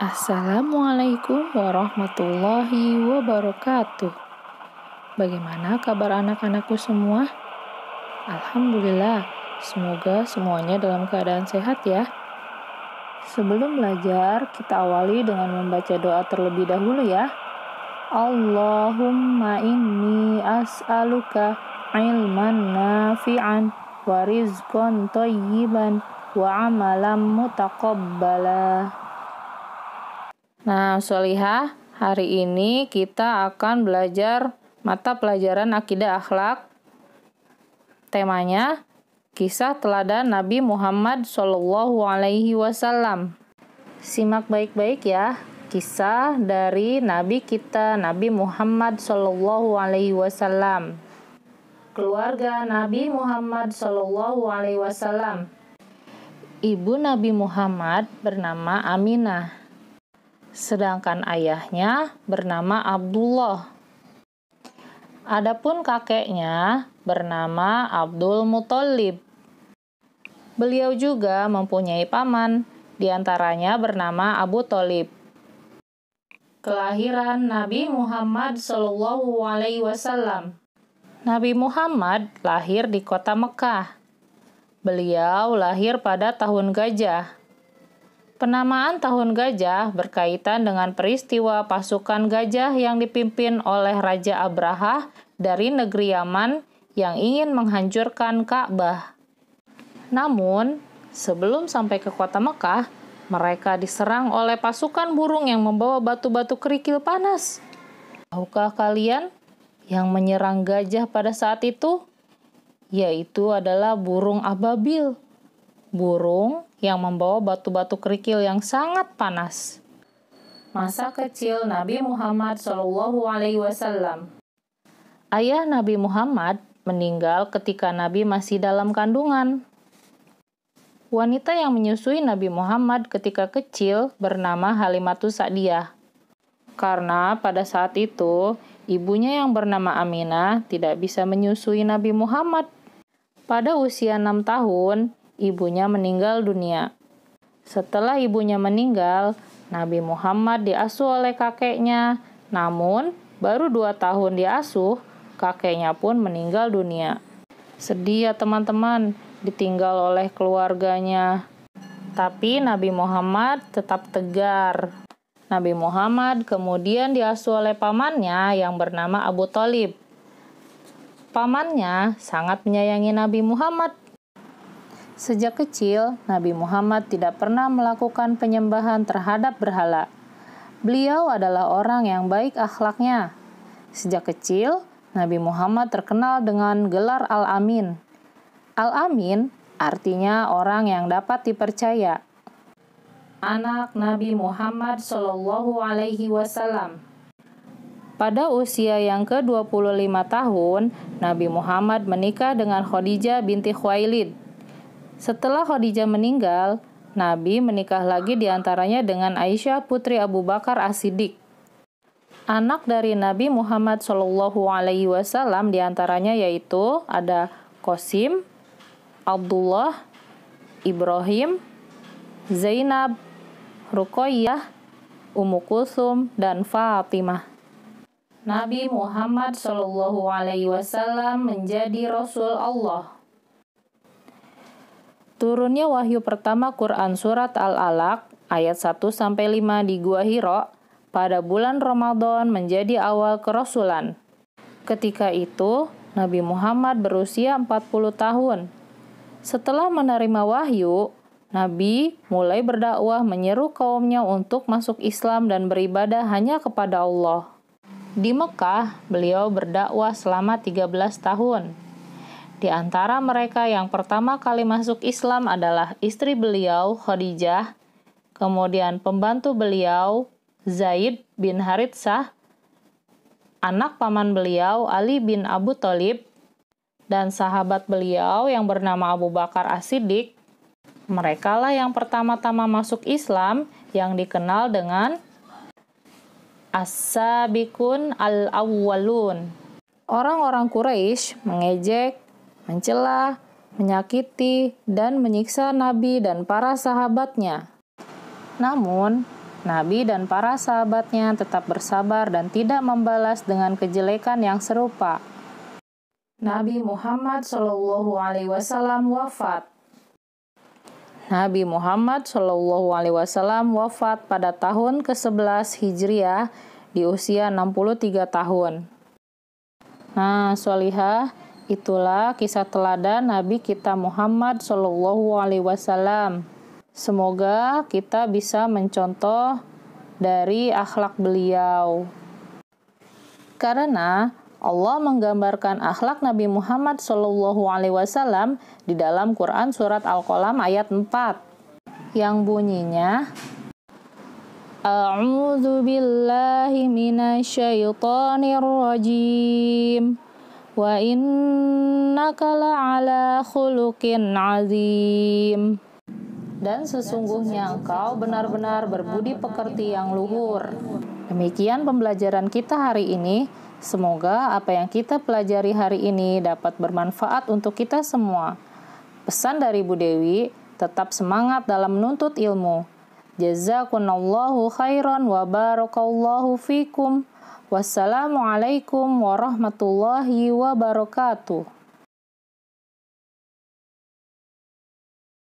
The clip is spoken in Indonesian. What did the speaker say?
Assalamualaikum warahmatullahi wabarakatuh. Bagaimana kabar anak-anakku semua? Alhamdulillah, semoga semuanya dalam keadaan sehat ya. Sebelum belajar, kita awali dengan membaca doa terlebih dahulu ya. Allahumma inni as'aluka ilman nafi'an wa rizqan thayyiban wa amalan mutaqabbala. Nah, Sholihah, hari ini kita akan belajar mata pelajaran Akidah Akhlak. Temanya, kisah teladan Nabi Muhammad SAW. Simak baik-baik ya, kisah dari Nabi kita, Nabi Muhammad SAW. Keluarga Nabi Muhammad SAW. Ibu Nabi Muhammad bernama Aminah. Sedangkan ayahnya bernama Abdullah. Adapun kakeknya bernama Abdul Muthalib. Beliau juga mempunyai paman, diantaranya bernama Abu Thalib. Kelahiran Nabi Muhammad SAW. Nabi Muhammad lahir di kota Mekah. Beliau lahir pada tahun gajah. Penamaan tahun gajah berkaitan dengan peristiwa pasukan gajah yang dipimpin oleh Raja Abraha dari negeri Yaman yang ingin menghancurkan Ka'bah. Namun, sebelum sampai ke kota Mekah, mereka diserang oleh pasukan burung yang membawa batu-batu kerikil panas. Tahukah kalian yang menyerang gajah pada saat itu? Yaitu adalah burung ababil. Burung yang membawa batu-batu kerikil yang sangat panas. Masa kecil Nabi Muhammad SAW. Ayah Nabi Muhammad meninggal ketika Nabi masih dalam kandungan. Wanita yang menyusui Nabi Muhammad ketika kecil bernama Halimatus Sa'diyah. Karena pada saat itu, ibunya yang bernama Aminah tidak bisa menyusui Nabi Muhammad. Pada usia 6 tahun, ibunya meninggal dunia. Setelah ibunya meninggal, Nabi Muhammad diasuh oleh kakeknya. Namun, baru 2 tahun diasuh, kakeknya pun meninggal dunia. Sedih ya teman-teman, ditinggal oleh keluarganya. Tapi Nabi Muhammad tetap tegar. Nabi Muhammad kemudian diasuh oleh pamannya yang bernama Abu Thalib. Pamannya sangat menyayangi Nabi Muhammad. Sejak kecil, Nabi Muhammad tidak pernah melakukan penyembahan terhadap berhala. Beliau adalah orang yang baik akhlaknya. Sejak kecil, Nabi Muhammad terkenal dengan gelar Al-Amin. Al-Amin artinya orang yang dapat dipercaya. Anak Nabi Muhammad SAW. Pada usia yang ke-25 tahun, Nabi Muhammad menikah dengan Khadijah binti Khuwailid. Setelah Khadijah meninggal, Nabi menikah lagi diantaranya dengan Aisyah putri Abu Bakar As-Siddiq. Anak dari Nabi Muhammad SAW diantaranya yaitu ada Qasim, Abdullah, Ibrahim, Zainab, Ruqayyah, Ummu Kulsum, dan Fatimah. Nabi Muhammad SAW menjadi Rasul Allah. Turunnya wahyu pertama Quran Surat Al-Alaq ayat 1-5 di Gua Hira pada bulan Ramadan menjadi awal kerasulan. Ketika itu, Nabi Muhammad berusia 40 tahun. Setelah menerima wahyu, Nabi mulai berdakwah menyeru kaumnya untuk masuk Islam dan beribadah hanya kepada Allah. Di Mekah, beliau berdakwah selama 13 tahun. Di antara mereka yang pertama kali masuk Islam adalah istri beliau, Khadijah, kemudian pembantu beliau, Zaid bin Haritsah, anak paman beliau, Ali bin Abu Thalib, dan sahabat beliau yang bernama Abu Bakar As-Siddiq. Merekalah yang pertama-tama masuk Islam yang dikenal dengan As-Sabiqun Al-Awwalun. Orang-orang Quraisy mengejek, mencela, menyakiti, dan menyiksa Nabi dan para sahabatnya. Namun, Nabi dan para sahabatnya tetap bersabar dan tidak membalas dengan kejelekan yang serupa. Nabi Muhammad SAW wafat. Nabi Muhammad SAW wafat pada tahun ke-11 Hijriah di usia 63 tahun. Nah, Sholihah, itulah kisah teladan Nabi kita Muhammad SAW. Semoga kita bisa mencontoh dari akhlak beliau. Karena Allah menggambarkan akhlak Nabi Muhammad SAW di dalam Quran surat Al-Qalam ayat 4 yang bunyinya A'udzu billahi minasyaitonir rajim wa innaka la'ala khuluqin azim. Dan sesungguhnya engkau benar-benar berbudi pekerti yang luhur. Demikian pembelajaran kita hari ini. Semoga apa yang kita pelajari hari ini dapat bermanfaat untuk kita semua. Pesan dari Bu Dewi, tetap semangat dalam menuntut ilmu. Jazakumullahu khairan wa barakallahu fikum. Wassalamualaikum warahmatullahi wabarakatuh.